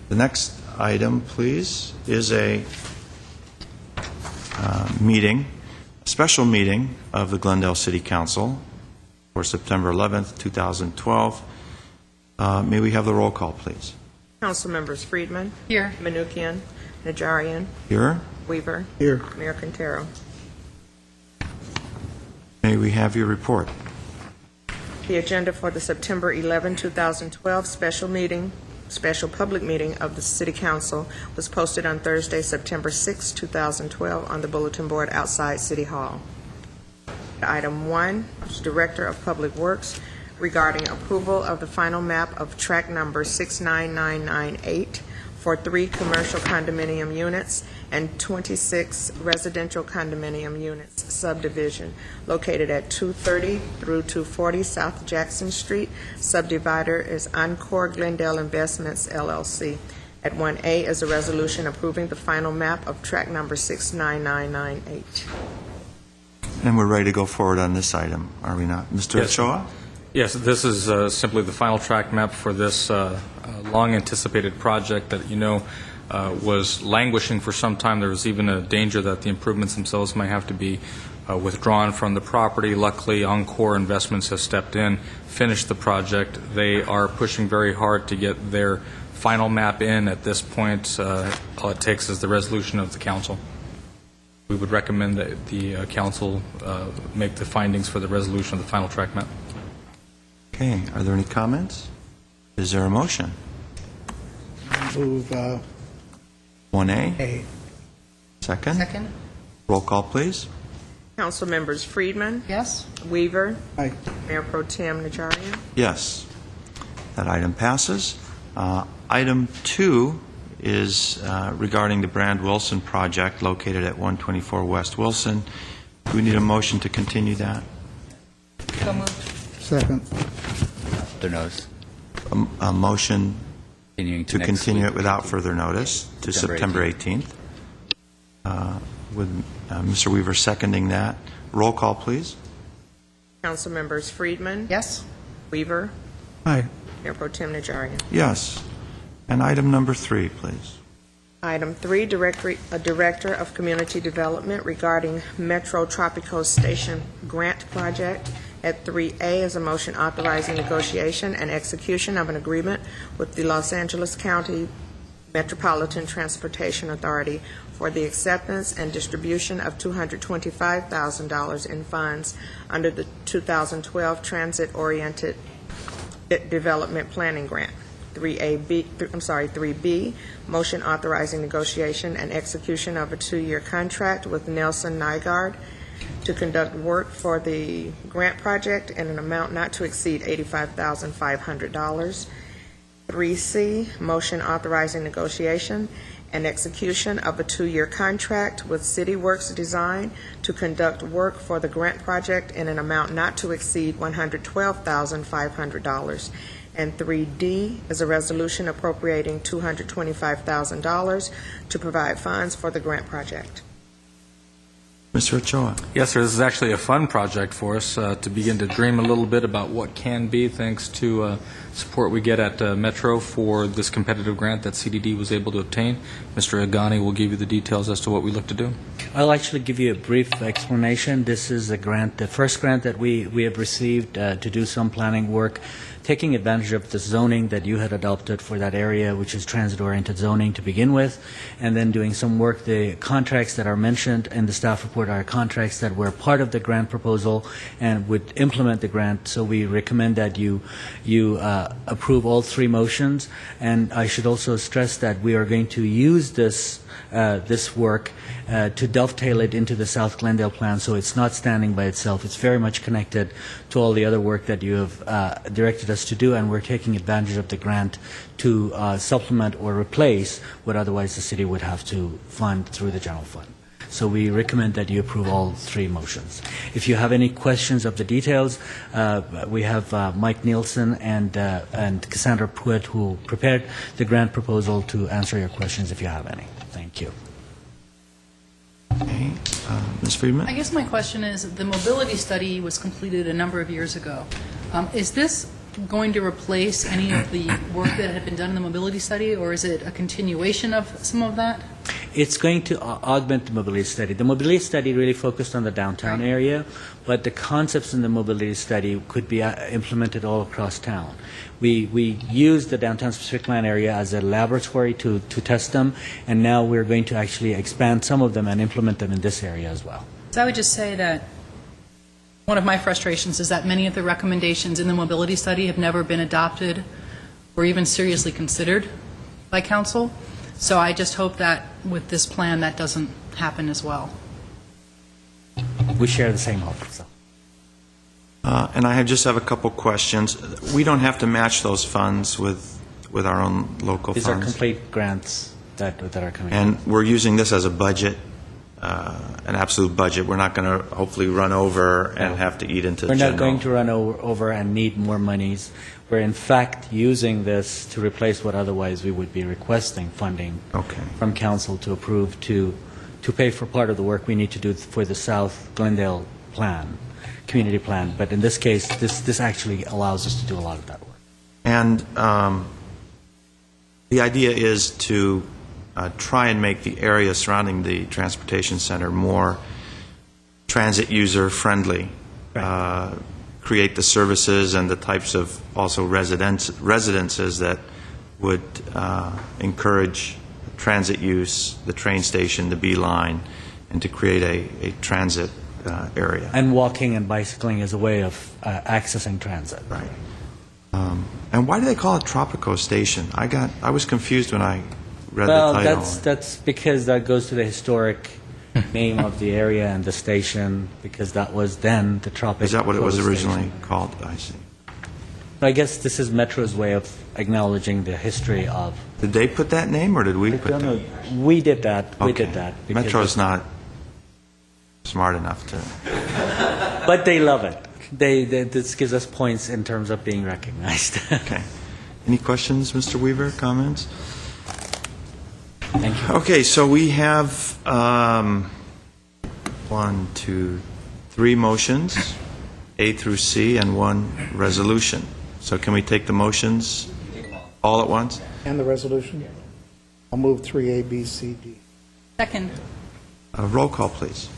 The next item, please, is a special meeting of the Glendale City Council for September 11th, 2012. May we have the roll call, please? Council members: Friedman. Here. Manukian. Najarian. Here. Weaver. Here. Mayor Quintero. May we have your report? The agenda for the September 11, 2012 special public meeting of the City Council was posted on Thursday, September 6, 2012 on the bulletin board outside City Hall. Item 1 is Director of Public Works regarding approval of the final map of tract number 69998 for 3 commercial condominium units and 26 residential condominium units subdivision located at 230 through 240 South Jackson Street. Subdivider is Encore Glendale Investments, LLC. At 1A is a resolution approving the final map of tract number 69998. And we're ready to go forward on this item, are we not? Mr. Yes. Ochoa? Yes, this is simply the final track map for this long-anticipated project that was languishing for some time. There was even a danger that the improvements themselves might have to be withdrawn from the property. Luckily, Encore Investments has stepped in, finished the project. They are pushing very hard to get their final map in. At this point, all it takes is the resolution of the council. We would recommend that the council make the findings for the resolution of the final track map. Okay, are there any comments? Is there a motion? Move 1A? A. Second? Second. Roll call, please. Council members: Friedman. Yes. Weaver. Aye. Mayor Pro Tem Najarian. Yes. That item passes. Item 2 is regarding the Brand Wilson project located at 124 West Wilson. Do we need a motion to continue that? So moved. Second. Further notice. A motion Continuing to next continue week. it without further notice to September 18th. With Mr. Weaver seconding that. Roll call, please. Council members: Friedman. Yes. Weaver. Aye. Mayor Pro Tem Najarian. Yes. And item number 3, please. Item 3, Director of Community Development regarding Metro Tropico Station Grant Project. At 3A is a motion authorizing negotiation and execution of an agreement with the Los Angeles County Metropolitan Transportation Authority for the acceptance and distribution of $225,000 in funds under the 2012 Transit-Oriented Development Planning Grant. 3B, motion authorizing negotiation and execution of a 2-year contract with Nelson Nygaard to conduct work for the grant project in an amount not to exceed $85,500. 3C, motion authorizing negotiation and execution of a 2-year contract with City Works Design to conduct work for the grant project in an amount not to exceed $112,500. And 3D is a resolution appropriating $225,000 to provide funds for the grant project. Mr. Ochoa? Yes, sir. This is actually a fun project for us to begin to dream a little bit about what can be thanks to support we get at Metro for this competitive grant that CDD was able to obtain. Mr. Agani will give you the details as to what we look to do. I'll actually give you a brief explanation. This is a grant, the first grant that we have received to do some planning work, taking advantage of the zoning that you had adopted for that area, which is transit-oriented zoning to begin with, and then doing some work. The contracts that are mentioned in the staff report are contracts that were part of the grant proposal and would implement the grant. So we recommend that you approve all 3 motions. And I should also stress that we are going to use this work to dovetail it into the South Glendale plan, so it's not standing by itself. It's very much connected to all the other work that you have directed us to do, and we're taking advantage of the grant to supplement or replace what otherwise the city would have to fund through the general fund. So we recommend that you approve all 3 motions. If you have any questions of the details, we have Mike Nielsen and Cassandra Pruitt, who prepared the grant proposal, to answer your questions if you have any. Thank you. Okay. Ms. Friedman? I guess my question is, the mobility study was completed a number of years ago. Is this going to replace any of the work that had been done in the mobility study, or is it a continuation of some of that? It's going to augment the mobility study. The mobility study really focused on the downtown area, but the concepts in the mobility study could be implemented all across town. We used the downtown specific plan area as a laboratory to test them, and now we're going to actually expand some of them and implement them in this area as well. So I would just say that one of my frustrations is that many of the recommendations in the mobility study have never been adopted or even seriously considered by council. So I just hope that with this plan, that doesn't happen as well. We share the same hope. So. And I just have a couple questions. We don't have to match those funds with our own local These are funds. complete grants that are coming. And we're using this as a budget, an absolute budget. We're not going to hopefully run over and have to eat into the We're general. not going to run over and need more monies. We're in fact using this to replace what otherwise we would be requesting funding Okay. from council to approve to pay for part of the work we need to do for the South Glendale plan, community plan. But in this case, this actually allows us to do a lot of that work. And the idea is to try and make the area surrounding the transportation center more transit user friendly. Right. Create the services and the types of also residences that would encourage transit use, the train station, the B line, and to create a transit area. And walking and bicycling is a way of accessing transit. Right. And why do they call it Tropico Station? I was confused when I read Well, the title. that's because that goes to the historic name of the area and the station, because that was then the Tropic. Is that what it was Station. originally called? I see. I guess this is Metro's way of acknowledging the history of. Did they put that name, or did we put No, that? no, we did that. We Okay. did that. because Metro's not smart enough to. But they love it. This gives us points in terms of being recognized. Okay. Any questions, Mr. Weaver? Comments? Thank you. Okay, so we have 3 motions, A through C, and 1 resolution. So can we take the motions all at once? And the resolution? I'll move 3A, B, C, D. Second. Roll call, please.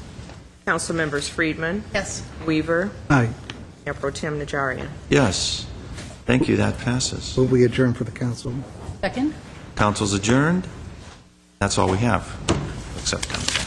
Council members Friedman, Yes. Weaver, Aye. Mayor Pro Tem Najarian. Yes. Thank you, that passes. Move we adjourn for the council. Second. Council's adjourned. That's all we have, except council.